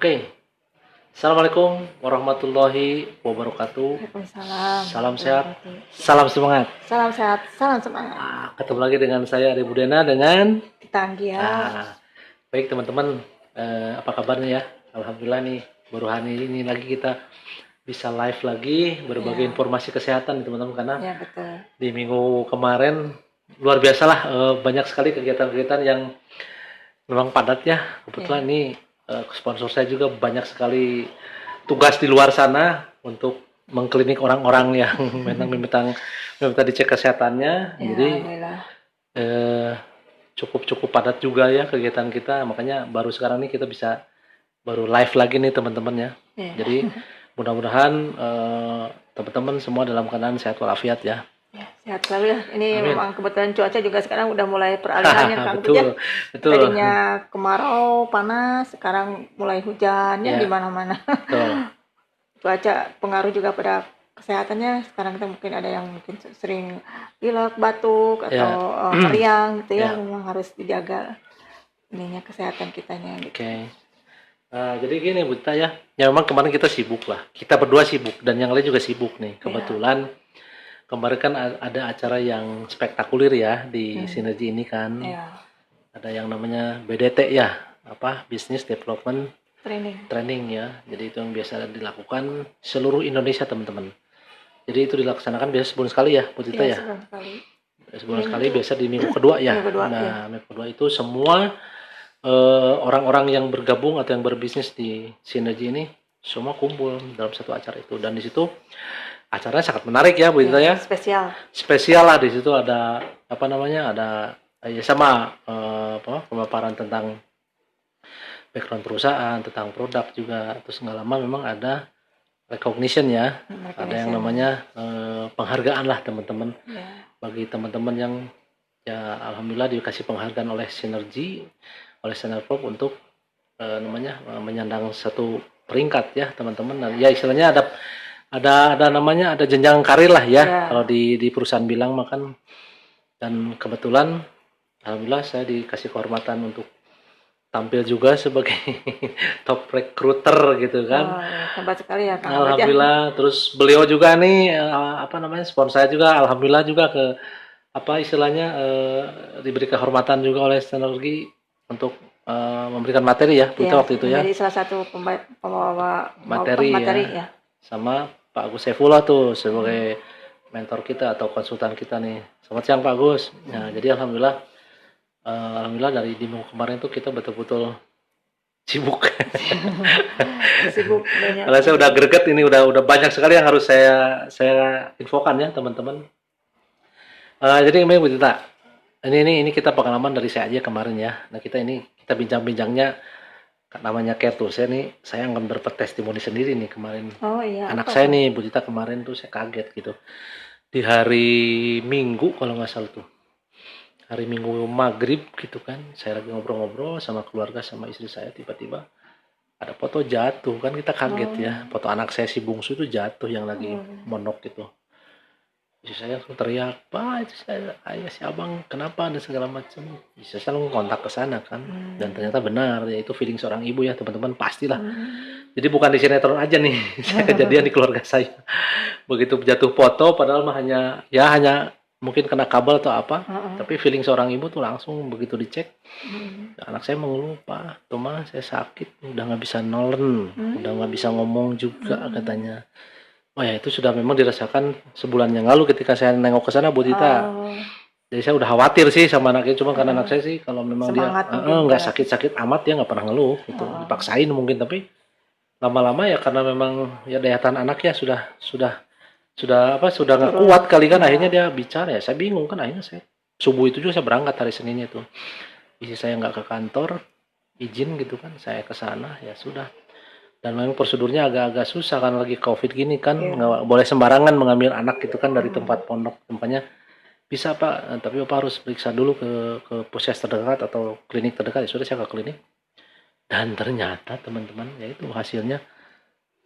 Oke, Assalamualaikum warahmatullahi wabarakatuh. Waalaikumsalam Salam sehat, warahmatullahi wabarakatuh. salam semangat. Salam sehat, salam semangat. Ketemu lagi dengan saya Ade Budena dengan Kita Anggia. baik teman-teman, apa kabarnya ya? Alhamdulillah nih, baru hari ini lagi kita bisa live lagi berbagi Ya. informasi kesehatan nih teman-teman, karena Ya betul. di minggu kemarin luar biasa lah, banyak sekali kegiatan-kegiatan yang memang padat ya. Kebetulan nih sponsor saya juga banyak sekali tugas di luar sana untuk mengklinik orang-orang yang memang meminta dicek kesehatannya. Ya, Jadi alhamdulillah. cukup padat juga ya kegiatan kita. Makanya baru sekarang nih kita bisa baru live lagi nih teman-teman ya. Ya. Jadi mudah-mudahan teman-teman semua dalam keadaan sehat walafiat ya. Ya, sehat selalu ya. Ini Amin. memang kebetulan cuaca juga sekarang udah mulai peralihan ya Kang betul, ya. betul. Tadinya kemarau, panas, sekarang mulai hujan ya Ya. di mana-mana. Betul. Cuaca pengaruh juga pada kesehatannya. Sekarang kita mungkin ada yang mungkin sering pilek, batuk atau meriang gitu ya. Ya. Memang harus dijaga ininya kesehatan kitanya gitu. Oke. Jadi gini Bu Tita ya memang kemarin kita sibuk lah, kita berdua sibuk dan yang lain juga sibuk nih. Kebetulan kemarin kan ada acara yang spektakuler ya di Sinergi ini kan. Ya. Ada yang namanya BDT ya, apa Business Development Training ya. Jadi itu yang biasa dilakukan seluruh Indonesia teman-teman. Jadi itu dilaksanakan biasa sebulan sekali ya Bu Tita ya. Sebulan sekali. Sebulan sekali biasa di minggu kedua ya. Minggu kedua, Minggu kedua itu semua orang-orang yang bergabung atau yang berbisnis di Sinergi ini semua kumpul dalam satu acara itu, dan di situ acaranya sangat menarik ya Bu Tita ya. Spesial lah, di situ ada apa namanya, ada sama pemaparan tentang background perusahaan, tentang produk juga. Terus nggak lama memang ada recognition ya, ada yang namanya penghargaan lah teman-teman. Bagi teman-teman yang ya alhamdulillah dikasih penghargaan oleh Sinergi, oleh Senerpop untuk menyandang satu peringkat ya teman-teman. Nah, ya istilahnya ada namanya, ada jenjang karir lah ya. Kalau di perusahaan bilang makan. Dan kebetulan alhamdulillah saya dikasih kehormatan untuk tampil juga sebagai top recruiter gitu kan. Hebat sekali ya Kang. Alhamdulillah. Terus beliau juga nih sponsor saya juga alhamdulillah juga istilahnya diberi kehormatan juga oleh Sinergi untuk memberikan materi ya waktu itu ya. Jadi salah satu pembawa materi ya. Sama Pak Agus Saifullah tuh sebagai mentor kita atau konsultan kita nih. Selamat siang Pak Agus. Nah, jadi alhamdulillah dari di minggu kemarin tuh kita betul-betul sibuk. Kalau saya udah greget ini, udah banyak sekali yang harus saya infokan ya teman-teman. Jadi Bu Tita, ini kita pengalaman dari saya aja kemarin ya. Nah kita bincang-bincangnya namanya care tuh. Saya akan bertestimoni sendiri nih kemarin. Anak saya nih Bu Tita kemarin tuh saya kaget gitu. Di hari Minggu kalau nggak salah tuh, hari Minggu maghrib gitu kan, saya lagi ngobrol-ngobrol sama keluarga sama istri saya, tiba-tiba ada foto jatuh kan, kita kaget ya. Foto anak saya si bungsu itu jatuh yang lagi monok gitu. Istri saya langsung teriak, Pak itu ayah si abang kenapa dan segala macam. Saya selalu kontak ke sana kan, dan ternyata benar ya, itu feeling seorang ibu ya teman-teman, pastilah. Jadi bukan di sinetron aja nih, kejadian di keluarga saya. Begitu jatuh foto, padahal mah hanya mungkin kena kabel atau apa, tapi feeling seorang ibu tuh langsung begitu dicek, anak saya mengeluh, Pak, tuh mah saya sakit, udah nggak bisa nolen, udah nggak bisa ngomong juga katanya. Oh ya, itu sudah memang dirasakan sebulan yang lalu ketika saya nengok ke sana Bu Tita. Jadi saya udah khawatir sih sama anaknya, cuma karena anak saya sih kalau memang semangat dia nggak sakit-sakit amat, dia nggak pernah ngeluh gitu, dipaksain mungkin, tapi lama-lama ya karena memang ya daya tahan anaknya sudah nggak kuat kali kan, akhirnya dia bicara ya. Saya bingung kan, akhirnya saya subuh itu juga saya berangkat hari Seninnya tuh, istri saya nggak ke kantor, izin gitu kan, saya ke sana ya sudah. Dan memang prosedurnya agak-agak susah kan lagi COVID gini kan, nggak boleh sembarangan mengambil anak gitu kan dari tempat pondok. Tempatnya bisa Pak, tapi Bapak harus periksa dulu ke puskes terdekat atau klinik terdekat. Ya sudah, saya ke klinik, dan ternyata teman-teman ya itu hasilnya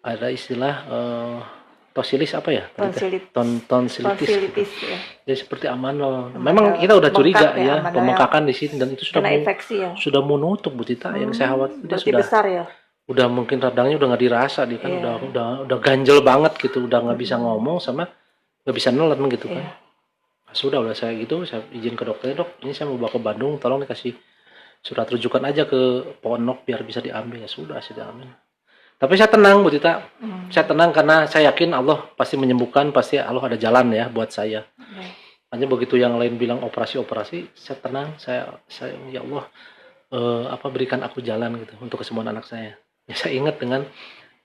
ada istilah tonsilitis apa ya? Tonsilitis. Jadi seperti amandel. Memang kita udah curiga ya, pembengkakan di sini, dan itu sudah mau nutup Bu Tita. Yang saya khawatir dia sudah besar ya. udah mungkin radangnya udah nggak dirasa dia kan, Iya. udah ganjel banget gitu, udah nggak bisa ngomong sama nggak bisa nelen gitu kan. Iya. Sudah saya gitu, saya izin ke dokter, dok ini saya mau bawa ke Bandung, tolong dikasih surat rujukan aja ke Ponok biar bisa diambil. Ya sudah, saya diambil. Tapi saya tenang Bu Tita, saya tenang karena saya yakin Allah pasti menyembuhkan, pasti Allah ada jalan ya buat saya. Iya. Hanya begitu yang lain bilang operasi, saya tenang, saya ya Allah, berikan aku jalan gitu untuk kesembuhan anak saya. Ya, saya ingat dengan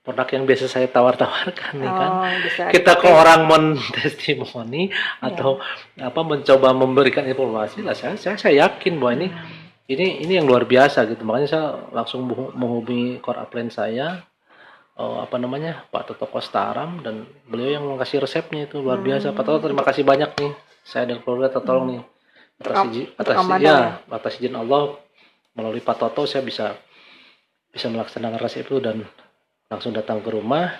produk yang biasa saya tawar-tawarkan nih kan. Bisa Kita ke dipakai. orang mentestimoni atau mencoba memberikan informasi lah, saya yakin bahwa ini yang luar biasa gitu. Makanya saya langsung menghubungi core upline saya, Pak Toto Kostaram, dan beliau yang mengasih resepnya. Itu luar biasa. Pak Toto, terima kasih banyak nih, saya dan keluarga tertolong nih atas izin Allah, melalui Pak Toto saya bisa melaksanakan resep itu dan langsung datang ke rumah.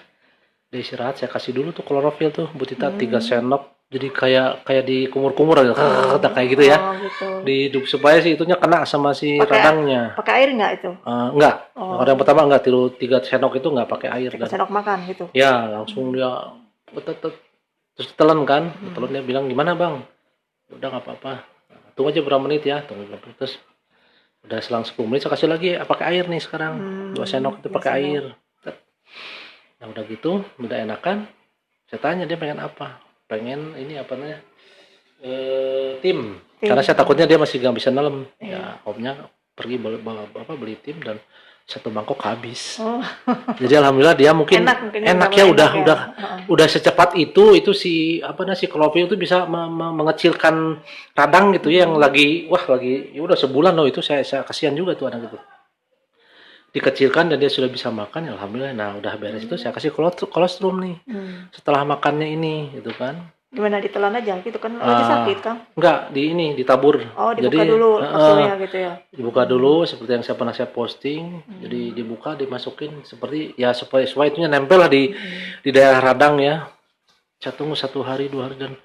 Dia istirahat, saya kasih dulu tuh klorofil tuh Bu Tita 3 sendok, jadi kayak di kumur-kumur aja kayak gitu ya, Gitu. dihidup supaya si itunya kena sama si radangnya. Pakai air nggak itu? Enggak, yang pertama enggak, 3 sendok itu enggak pakai air. Dan Sendok makan gitu. ya langsung dia terus ditelan kan, ditelan. Dia bilang gimana bang, udah nggak apa-apa, tunggu aja berapa menit ya, tunggu berapa menit. Terus udah selang 10 menit saya kasih lagi pakai air nih sekarang, 2 sendok itu pakai air. Nah udah gitu, udah enakan. Saya tanya dia pengen apa, pengen ini apa namanya, tim. Karena saya takutnya dia masih nggak bisa nelen. Ya omnya pergi beli tim dan 1 mangkok habis. Jadi alhamdulillah dia mungkin enak ya, udah secepat itu si si klorofil itu bisa mengecilkan radang gitu ya, yang lagi ya udah sebulan loh itu, saya kasihan juga tuh anak itu. Dikecilkan dan dia sudah bisa makan, ya alhamdulillah. Nah udah beres itu saya kasih kolostrum nih setelah makannya ini gitu kan. Gimana, ditelan aja gitu kan, lagi sakit kan? Enggak, ditabur. Dibuka Jadi, dulu kapsulnya gitu ya. Dibuka dulu seperti yang saya posting. Jadi dibuka, dimasukin seperti ya supaya itunya nempel lah di daerah radang ya. Saya tunggu 1 hari 2 hari dan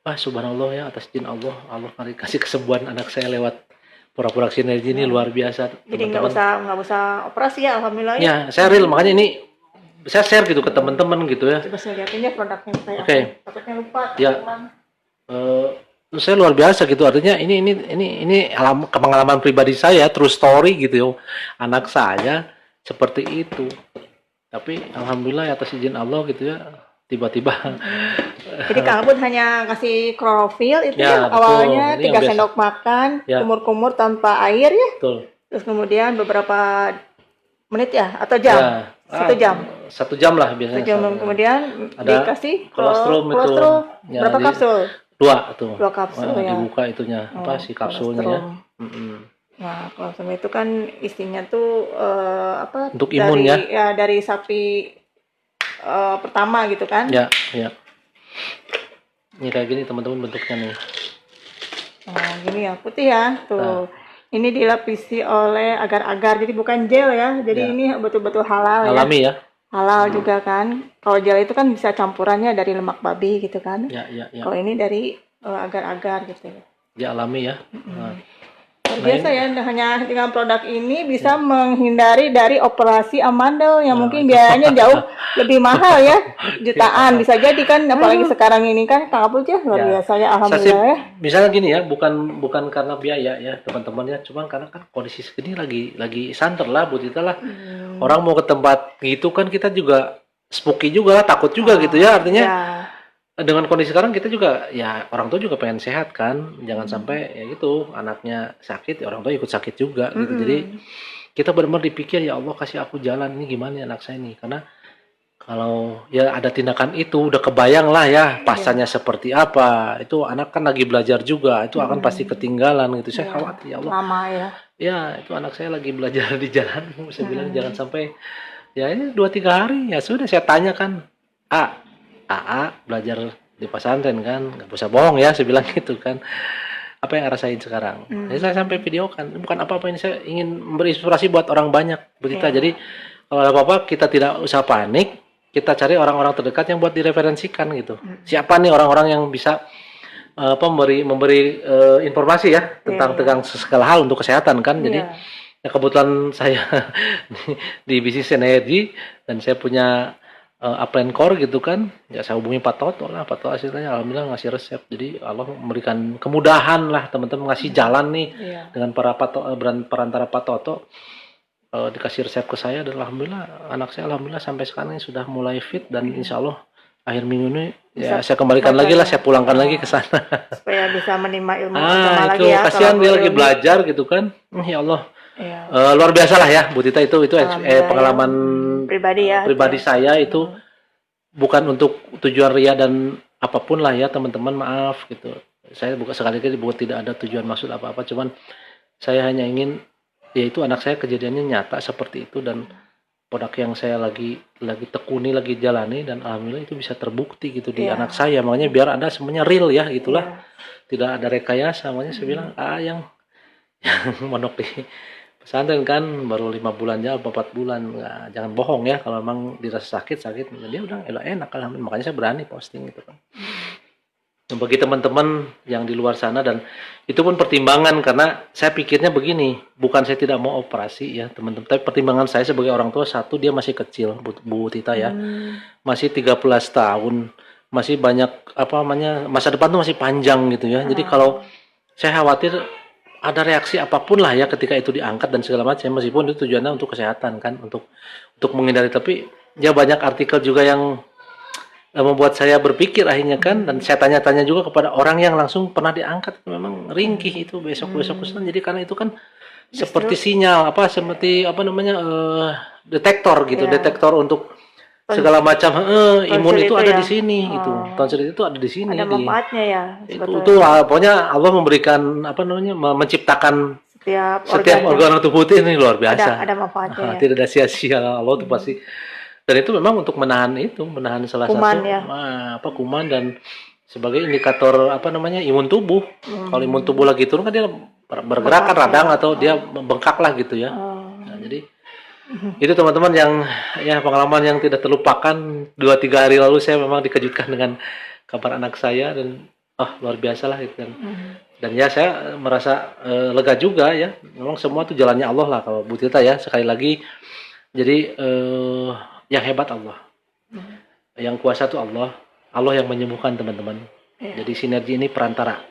subhanallah ya, atas izin Allah kasih kesembuhan anak saya lewat pura-pura sinergi ini luar biasa. Jadi nggak usah operasi ya, alhamdulillah ya. Ya, saya real, makanya ini saya share gitu ke teman-teman gitu ya. Coba saya lihatin ya produknya saya. Oke. Takutnya lupa. Ya. Saya luar biasa gitu, artinya ini pengalaman pribadi saya, true story gitu ya. Anak saya seperti itu. Tapi alhamdulillah atas izin Allah gitu ya, tiba-tiba. Jadi Kang Abud hanya kasih klorofil itu Ya, ya, awalnya betul. Ini 3 yang sendok makan, Ya. kumur-kumur tanpa air ya. Betul. Terus kemudian beberapa menit ya atau jam? Ya. 1 jam. 1 jam lah biasanya. 1 jam kemudian ada dikasih kolostrum itu. Ya, berapa kapsul? 2 tuh. 2 kapsul ya. Dibuka itunya, si kapsulnya ya. Nah, kolostrum itu kan isinya tuh Untuk imun ya. Ya dari sapi pertama gitu kan. Ya. Ini kayak gini teman-teman bentuknya nih. Gini ya, putih ya. Tuh. Ini dilapisi oleh agar-agar, jadi bukan gel ya. Jadi ini betul-betul halal ya. Alami ya. Halal juga kan. Kalau gel itu kan bisa campurannya dari lemak babi gitu kan. Ya. Kalau ini dari agar-agar gitu ya. Ya alami ya. Luar biasa ya, hanya dengan produk ini bisa menghindari dari operasi amandel yang mungkin biayanya jauh lebih mahal ya, jutaan bisa jadi kan, apalagi sekarang ini kan Kang Abud ya, luar biasa ya, alhamdulillah ya. Misalnya gini ya, bukan karena biaya ya teman-teman ya, cuman karena kan kondisi segini lagi santer lah Bu Tita lah. Orang mau ke tempat gitu kan kita juga spooky juga lah, takut juga gitu ya, artinya. Dengan kondisi sekarang kita juga ya, orang tua juga pengen sehat kan, jangan sampai ya gitu anaknya sakit ya orang tua ikut sakit juga gitu. Jadi kita benar-benar dipikir, ya Allah kasih aku jalan, ini gimana ya anak saya ini, karena kalau ya ada tindakan itu udah kebayang lah ya pasanya seperti apa, itu anak kan lagi belajar juga, itu akan pasti ketinggalan gitu. Saya khawatir ya Allah, lama ya itu anak saya lagi belajar di jalan, saya bilang jangan sampai ya ini 2-3 hari ya sudah. Saya tanyakan, AA belajar di pesantren kan, nggak usah bohong ya, saya bilang gitu kan. Apa yang rasain sekarang? Jadi saya sampai videokan, bukan apa-apa, ini saya ingin memberi inspirasi buat orang banyak berita. Jadi kalau ada apa-apa kita tidak usah panik, kita cari orang-orang terdekat yang buat direferensikan gitu. Siapa nih orang-orang yang bisa memberi informasi ya tentang segala hal untuk kesehatan kan. Jadi Ya kebetulan saya di bisnis energi dan saya punya upline core gitu kan. Ya saya hubungi Pak Toto lah, Pak Toto hasilnya alhamdulillah ngasih resep. Jadi Allah memberikan kemudahan lah teman-teman ngasih jalan nih Iya. dengan para perantara Pak Toto. Dikasih resep ke saya dan alhamdulillah anak saya alhamdulillah sampai sekarang ini sudah mulai fit dan insya Allah akhir minggu ini ya Bisa saya kembalikan baca lagi lah, ya. saya pulangkan lagi ke sana. Supaya bisa menimba ilmu agama Itu lagi ya. kasihan kalau dia guru lagi ilmu. belajar gitu kan. Ya Allah. Iya. Luar biasa lah ya Bu Tita, itu Alhamdulillah, pengalaman pribadi ya. pribadi saya itu bukan untuk tujuan ria dan apapun lah ya teman-teman, maaf gitu. Saya bukan sekali-kali buat tidak ada tujuan maksud apa-apa, cuman saya hanya ingin yaitu anak saya kejadiannya nyata seperti itu dan produk yang saya lagi tekuni, lagi jalani dan alhamdulillah itu bisa terbukti gitu di Iya. anak saya. Makanya biar ada semuanya real ya gitulah. Iya. Tidak ada rekayasa. Makanya saya bilang yang mondok di pesantren kan baru 5 bulan ya, 4 bulan. Nah, jangan bohong ya, kalau memang dirasa sakit dia udah enak alhamdulillah. Makanya saya berani posting gitu kan. Nah, bagi teman-teman yang di luar sana, dan itu pun pertimbangan karena saya pikirnya begini, bukan saya tidak mau operasi ya teman-teman, tapi pertimbangan saya sebagai orang tua, satu dia masih kecil Bu Tita ya, masih 13 tahun, masih banyak masa depan tuh masih panjang gitu ya. Jadi kalau saya khawatir ada reaksi apapun lah ya ketika itu diangkat dan segala macam, meskipun itu tujuannya untuk kesehatan kan, untuk menghindari, tapi ya banyak artikel juga yang membuat saya berpikir akhirnya kan, dan saya tanya-tanya juga kepada orang yang langsung pernah diangkat, memang ringkih itu besok-besok jadi karena itu kan seperti sinyal seperti detektor gitu, Iya. detektor untuk segala macam imun itu itu ada ya. di sini gitu, tonsil itu ada di sini, Ada manfaatnya ya. itu sebetulnya. pokoknya Allah memberikan menciptakan organ setiap organ tubuh ini luar biasa, ada manfaatnya ya. tidak ada sia-sia, Allah itu pasti. Dan itu memang untuk menahan salah Kuman, satu ya. Kuman, dan sebagai indikator imun tubuh. Kalau imun tubuh lagi turun kan dia bergerak kan radang atau dia bengkak lah gitu ya. Nah, jadi itu teman-teman yang ya pengalaman yang tidak terlupakan. 2-3 hari lalu saya memang dikejutkan dengan kabar anak saya dan luar biasa lah gitu kan. Dan ya saya merasa lega juga ya. Memang semua itu jalannya Allah lah kalau Bu Tita ya, sekali lagi. Jadi yang hebat Allah, yang kuasa itu Allah yang menyembuhkan teman-teman. Jadi sinergi ini perantara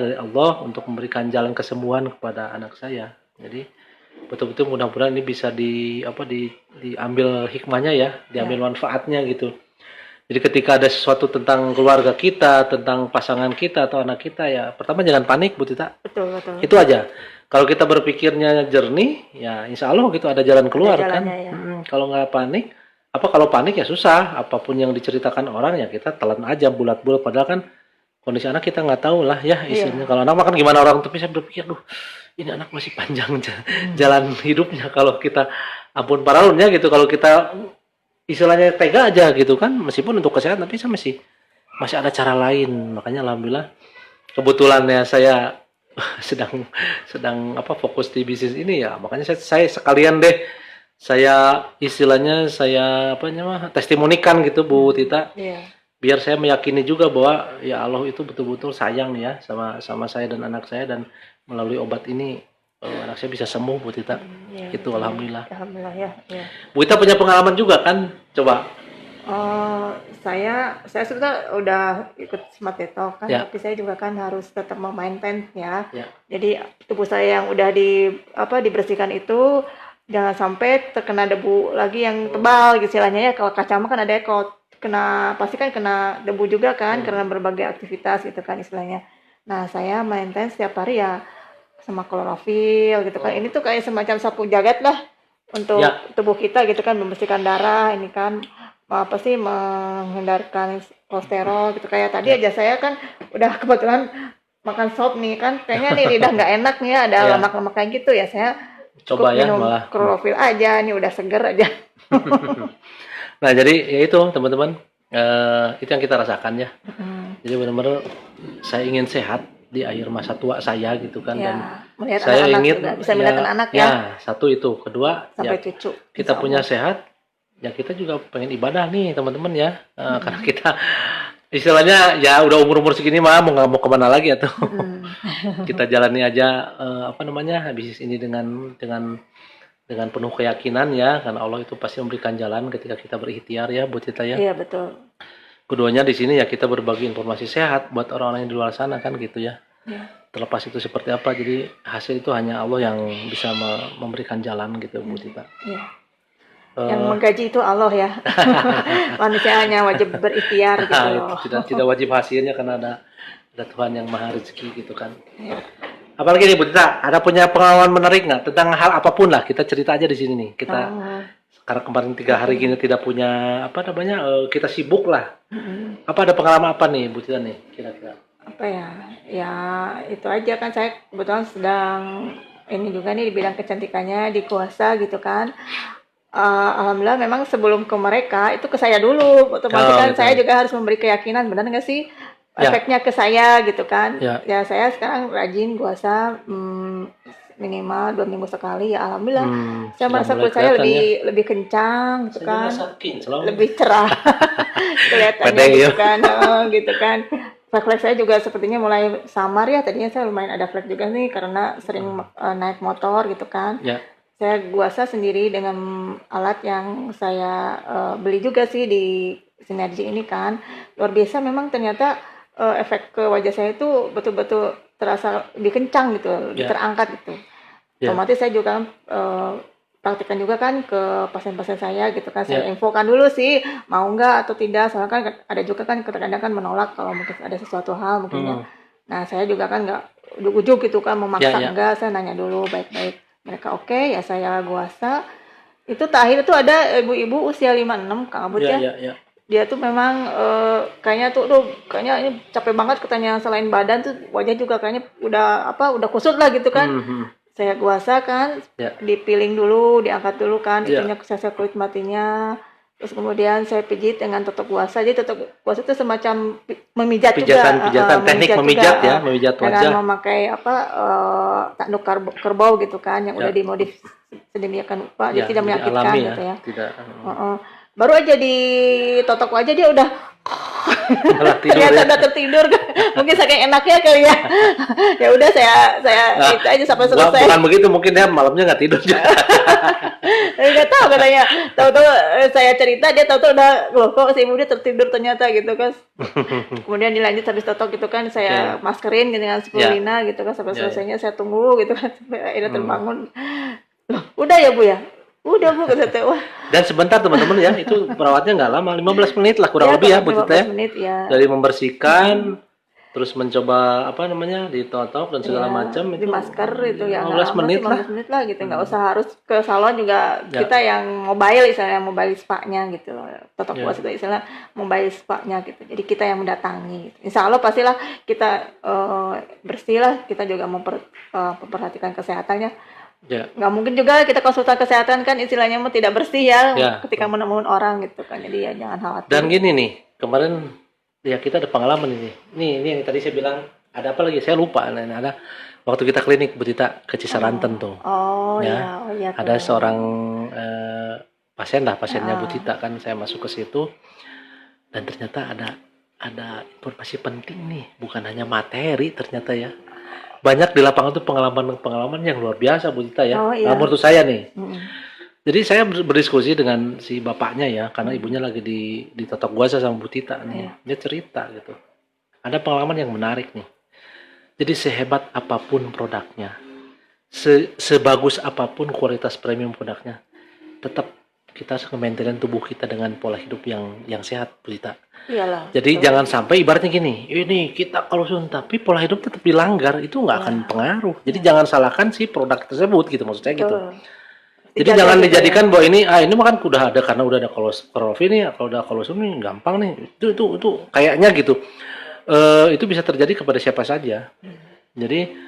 dari Allah untuk memberikan jalan kesembuhan kepada anak saya. Jadi betul-betul mudah-mudahan ini bisa diambil hikmahnya ya, diambil manfaatnya gitu. Jadi ketika ada sesuatu tentang keluarga kita, tentang pasangan kita atau anak kita, ya pertama jangan panik Bu Tita. Betul. Itu aja. Kalau kita berpikirnya jernih, ya insya Allah gitu ada jalan keluar kan. Ya. Kalau nggak panik, kalau panik ya susah. Apapun yang diceritakan orang ya kita telan aja bulat-bulat. Padahal kan kondisi anak kita nggak tahu lah ya istilahnya. Kalau anak makan gimana orang, tapi saya berpikir, ini anak masih panjang jalan hidupnya. Kalau kita ampun paralunnya gitu, kalau kita istilahnya tega aja gitu kan, meskipun untuk kesehatan, tapi saya masih ada cara lain. Makanya alhamdulillah kebetulannya saya sedang fokus di bisnis ini ya, makanya saya sekalian deh saya istilahnya testimonikan gitu Bu Tita. Biar saya meyakini juga bahwa ya Allah itu betul-betul sayang nih ya sama saya dan anak saya, dan melalui obat ini anak saya bisa sembuh Bu Tita. Itu alhamdulillah. Alhamdulillah ya. Bu Tita punya pengalaman juga kan? Coba. Saya sebetulnya udah ikut Smart Detox kan, Ya. tapi saya juga kan harus tetap memaintain ya. Ya. Jadi tubuh saya yang udah dibersihkan itu jangan sampai terkena debu lagi yang tebal gitu istilahnya ya. Kalau kacama kan ada kalau pasti kan kena debu juga kan karena berbagai aktivitas gitu kan istilahnya. Nah, saya maintain setiap hari ya sama klorofil gitu kan. Ini tuh kayak semacam sapu jagat lah untuk tubuh kita gitu kan, membersihkan darah, ini kan menghindarkan kolesterol gitu. Kayak tadi aja saya kan udah kebetulan makan sop nih kan, kayaknya nih lidah nggak enak nih ya, ada lemak-lemak kayak gitu ya, saya coba ya minum malah klorofil aja nih, udah seger aja. Nah jadi ya itu teman-teman, itu yang kita rasakan ya. Jadi benar-benar saya ingin sehat di akhir masa tua saya gitu kan, dan melihat saya anak-anak ingin juga, bisa melihat anak ya. Satu itu, kedua sampai ya, cucu kita punya sehat. Ya kita juga pengen ibadah nih teman-teman ya, karena kita istilahnya ya udah umur segini mah mau nggak mau kemana lagi atau Kita jalani aja apa namanya bisnis ini dengan penuh keyakinan ya, karena Allah itu pasti memberikan jalan ketika kita berikhtiar ya, Bu Tita ya. Iya, betul. Keduanya di sini ya kita berbagi informasi sehat buat orang-orang yang di luar sana kan gitu ya. Iya. Terlepas itu seperti apa, jadi hasil itu hanya Allah yang bisa memberikan jalan gitu, Bu Tita. Iya. Yang menggaji itu Allah ya. Manusia hanya wajib berikhtiar gitu. Itu tidak wajib hasilnya karena ada Tuhan yang maha rezeki gitu kan. Iya. Apalagi nih Bu Tita, ada punya pengalaman menarik nggak tentang hal apapun lah, kita cerita aja di sini nih. Kita karena kemarin 3 hari gini tidak punya apa namanya, kita sibuk lah. Apa ada pengalaman apa nih Bu Tita nih kira-kira? Apa ya? Ya itu aja kan, saya kebetulan sedang ini juga nih di bidang kecantikannya di Kuasa gitu kan. Alhamdulillah memang sebelum ke mereka itu ke saya dulu, otomatis kan gitu. saya juga harus memberi keyakinan, benar nggak sih Ya. efeknya ke saya gitu kan. Ya. Ya saya sekarang rajin puasa minimal 2 minggu sekali ya, alhamdulillah saya sudah merasa mulai kulit saya kelihatan lebih kencang gitu Saya kan, merasa kinclong. lebih cerah kelihatannya Pendek, gitu ya. kan. Gitu kan. Flek-flek saya juga sepertinya mulai samar ya, tadinya saya lumayan ada flek juga nih karena sering naik motor gitu kan. Ya. Saya guasa sendiri dengan alat yang saya beli juga sih di Sinergi ini kan. Luar biasa memang ternyata efek ke wajah saya itu betul-betul terasa lebih kencang gitu, lebih Ya. terangkat gitu. Ya. Otomatis saya juga praktikkan juga kan ke pasien-pasien saya gitu kan. Saya Ya. infokan dulu sih mau nggak atau tidak. Soalnya kan ada juga kan kadang-kadang kan menolak kalau mungkin ada sesuatu hal mungkin ya. Nah saya juga kan nggak ujuk-ujuk gitu kan memaksa, Ya. enggak, saya nanya dulu baik-baik. Mereka oke, ya saya guasa. Itu terakhir tuh ada ibu-ibu usia 56 Kang Abud ya. Ya. Dia tuh memang kayaknya kayaknya ini capek banget katanya, selain badan tuh wajah juga kayaknya udah kusut lah gitu kan. Saya guasa kan, Ya. dipiling dulu, diangkat dulu kan, Ya. itunya saya kulit matinya. Terus kemudian saya pijit dengan totok guasa. Jadi totok guasa itu semacam memijat Pijatan, juga. teknik memijat ya, memijat dengan wajah. memakai tanduk kerbau gitu kan, yang Ya. udah dimodif sedemikian rupa, Ya, jadi tidak menyakitkan alami gitu ya. Tidak. Baru aja ditotok wajah dia udah Malah tidur ternyata ya. udah tertidur. Mungkin saking enaknya kali ya. Ya udah saya itu aja sampai selesai. Bukan begitu, mungkin dia malamnya nggak tidur juga. Tapi nggak tahu katanya. Tahu-tahu saya cerita, dia tahu-tahu udah loh kok si ibu dia tertidur ternyata gitu kan. Kemudian dilanjut habis totok gitu kan, saya maskerin dengan spirulina gitu kan sampai selesainya saya tunggu gitu kan sampai akhirnya terbangun. Loh, udah ya Bu ya? Udah Bu, kata saya. Wah, Dan sebentar teman-teman ya, itu perawatnya nggak lama, 15 menit lah kurang lebih ya Bu Tita ya. 15 menit ya. Dari membersihkan, terus mencoba apa namanya ditotok dan segala macam di itu masker itu ya 15 menit lah. 15 menit lah gitu, nggak usah harus ke salon juga. Kita yang mobile istilahnya, mobile spa-nya gitu loh, totok puas itu istilah mobile spa-nya gitu, jadi kita yang mendatangi gitu. Insya Allah pastilah kita bersih lah, kita juga memperhatikan kesehatannya. Ya. Nggak mungkin juga kita konsultan kesehatan kan istilahnya mau tidak bersih ya, ketika menemukan orang gitu kan, jadi ya jangan khawatir. Dan gini nih, kemarin ya kita ada pengalaman ini. Ini yang tadi saya bilang, ada apa lagi? Saya lupa. Ada waktu kita klinik Bu Tita ke Cisaranten tuh. Oh ya. Iya. Ada seorang pasiennya Bu Tita kan, saya masuk ke situ dan ternyata ada informasi penting nih, bukan hanya materi ternyata ya. Banyak di lapangan tuh pengalaman yang luar biasa Bu Tita ya. Nah, menurut saya nih. Jadi saya berdiskusi dengan si bapaknya ya, karena ibunya lagi di totok guasa sama Bu Tita nih. Dia cerita gitu. Ada pengalaman yang menarik nih. Jadi sehebat apapun produknya, sebagus apapun kualitas premium produknya, tetap kita harus maintain tubuh kita dengan pola hidup yang sehat Bu Tita. Iyalah. Jadi jangan sampai ibaratnya gini, ini kita kalau tapi pola hidup tetap dilanggar, itu nggak akan pengaruh. Jadi jangan salahkan si produk tersebut gitu, maksud saya gitu. Jadi jangan dijadikan bahwa ini mah kan udah ada, karena udah ada kolesterol ini, kalau udah kolesterol ini gampang nih. Itu kayaknya gitu. Itu bisa terjadi kepada siapa saja. Jadi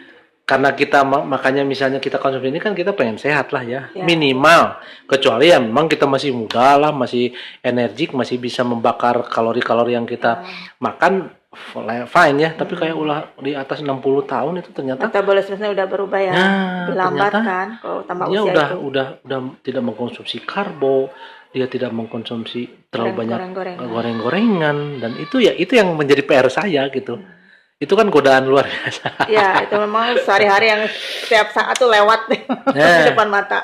karena kita makanya misalnya kita konsumsi ini kan kita pengen sehat lah ya, minimal, kecuali ya memang kita masih muda lah, masih energik, masih bisa membakar kalori-kalori yang kita makan, fine ya. Tapi kayak ulah di atas 60 tahun itu ternyata metabolismenya udah berubah ya, lambat kan kalau tambah dia usia udah tidak mengkonsumsi karbo, dia tidak mengkonsumsi terlalu banyak goreng-gorengan, dan itu yang menjadi PR saya gitu. itu kan godaan luar biasa. Ya, itu memang sehari-hari yang setiap saat tuh lewat di Nah, depan mata.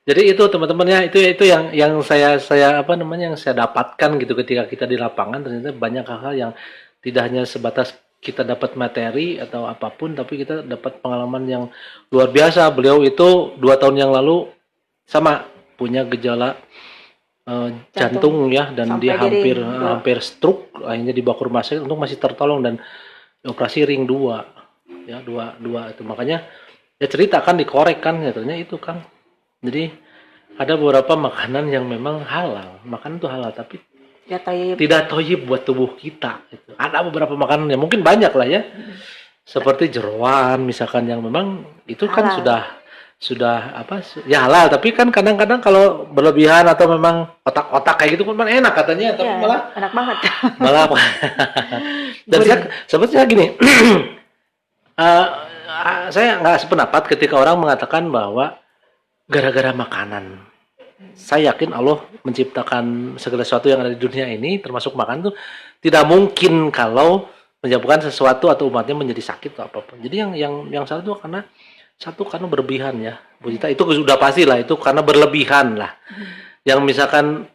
jadi itu teman-teman ya, itu yang saya apa namanya yang saya dapatkan gitu ketika kita di lapangan, ternyata banyak hal-hal yang tidak hanya sebatas kita dapat materi atau apapun, tapi kita dapat pengalaman yang luar biasa. Beliau itu 2 tahun yang lalu sama punya gejala jantung ya, dan Sampai dia di ring hampir stroke, akhirnya dibawa ke rumah sakit untuk masih tertolong dan operasi ring 2 ya, dua itu. Makanya ya cerita kan, dikorek kan, ya ternyata itu kan. Jadi ada beberapa makanan yang memang halal, makanan itu halal tapi Ya tayyib. tidak toyib buat tubuh kita gitu. Ada beberapa makanan yang mungkin banyak lah ya, seperti jeroan misalkan, yang memang itu kan Halal. sudah apa ya halal, tapi kan kadang-kadang kalau berlebihan atau memang otak-otak kayak gitu kan enak katanya, tapi Ya, malah enak banget. malah dan saya sebetulnya gini, eh, saya nggak sependapat ketika orang mengatakan bahwa gara-gara makanan. Saya yakin Allah menciptakan segala sesuatu yang ada di dunia ini, termasuk makan tuh tidak mungkin kalau menyebabkan sesuatu atau umatnya menjadi sakit atau apapun. Jadi yang salah itu karena berlebihan ya, Bu Cita. Itu sudah pasti lah, itu karena berlebihan lah. Yang misalkan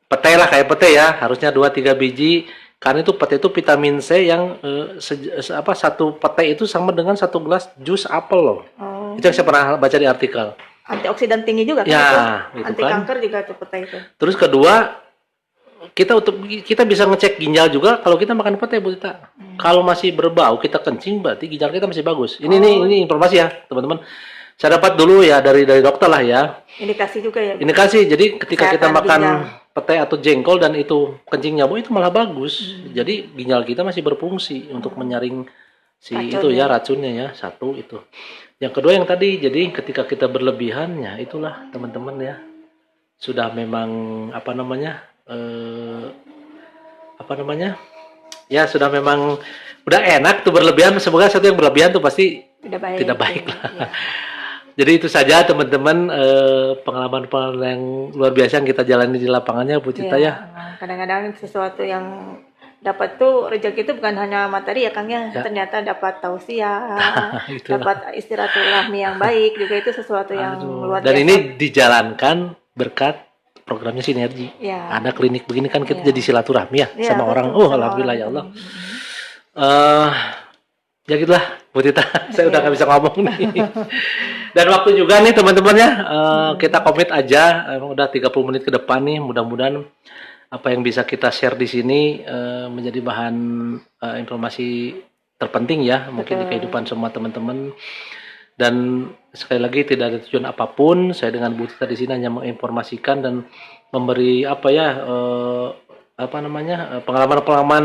pete lah, kayak pete ya, harusnya 2-3 biji. Karena itu pete itu vitamin C yang satu pete itu sama dengan 1 gelas jus apel loh. Oh, Itu yang saya pernah baca di artikel. antioksidan tinggi juga kan Ya, itu. gitu Anti kan. kanker juga tuh pete itu. Terus kedua, kita bisa ngecek ginjal juga kalau kita makan pete, Bu Tita. Kalau masih berbau, kita kencing, berarti ginjal kita masih bagus. Ini informasi ya, teman-teman. Saya dapat dulu ya dari dokter lah ya. Indikasi juga ya. Ini kasih, jadi ketika kita Kesehatan makan ginjal. pete atau jengkol dan itu kencingnya bau, itu malah bagus. Jadi ginjal kita masih berfungsi untuk menyaring itu ya, racunnya ya. Satu itu. Yang kedua yang tadi, jadi ketika kita berlebihan ya itulah teman-teman ya, sudah memang ya sudah memang udah enak tuh berlebihan. Semoga satu yang berlebihan tuh pasti tidak baik lah. Ya. Jadi itu saja teman-teman, pengalaman-pengalaman yang luar biasa yang kita jalani di lapangannya, Bu Cita ya. Nah, kadang-kadang sesuatu yang dapat tuh rezeki itu bukan hanya materi ya Kang ya. Ternyata dapat tausiah, Itulah. dapat istirahatulahmi yang baik juga, itu sesuatu yang luar Dan biasa. ini dijalankan berkat programnya Sinergi. Ya. Ada klinik begini kan kita Ya. jadi silaturahmi ya, Ya, sama betul, orang. sama Alhamdulillah orang. ya Allah. Ya gitulah Bu Tita, saya udah nggak bisa ngomong nih. Dan waktu juga nih teman-teman ya, kita komit aja, emang udah 30 menit ke depan nih, mudah-mudahan apa yang bisa kita share di sini menjadi bahan informasi terpenting ya, mungkin di kehidupan semua teman-teman. Dan sekali lagi tidak ada tujuan apapun, saya dengan Bu Tita di sini hanya menginformasikan dan memberi pengalaman-pengalaman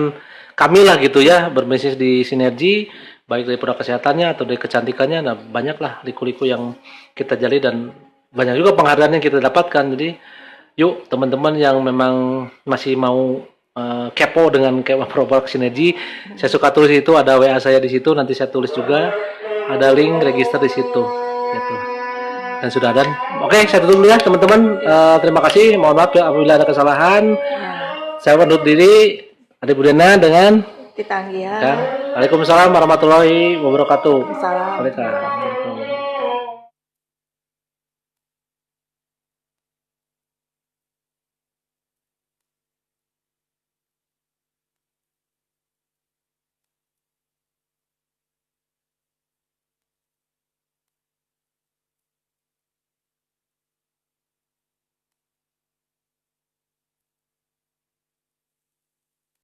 kami lah gitu ya, berbisnis di Sinergi, baik dari produk kesehatannya atau dari kecantikannya. Nah, banyaklah liku-liku yang kita jalani dan banyak juga penghargaan yang kita dapatkan. Jadi yuk teman-teman yang memang masih mau kepo dengan produk Sinergi, saya suka tulis itu, ada WA saya di situ, nanti saya tulis juga, ada link register di situ gitu. Dan sudah, dan oke, saya tutup dulu ya teman-teman. Terima kasih, mohon maaf ya apabila ada kesalahan. Saya undur diri, Adik Budena dengan Titanggihan. ya. Waalaikumsalam warahmatullahi wabarakatuh. Salam. Waalaikumsalam.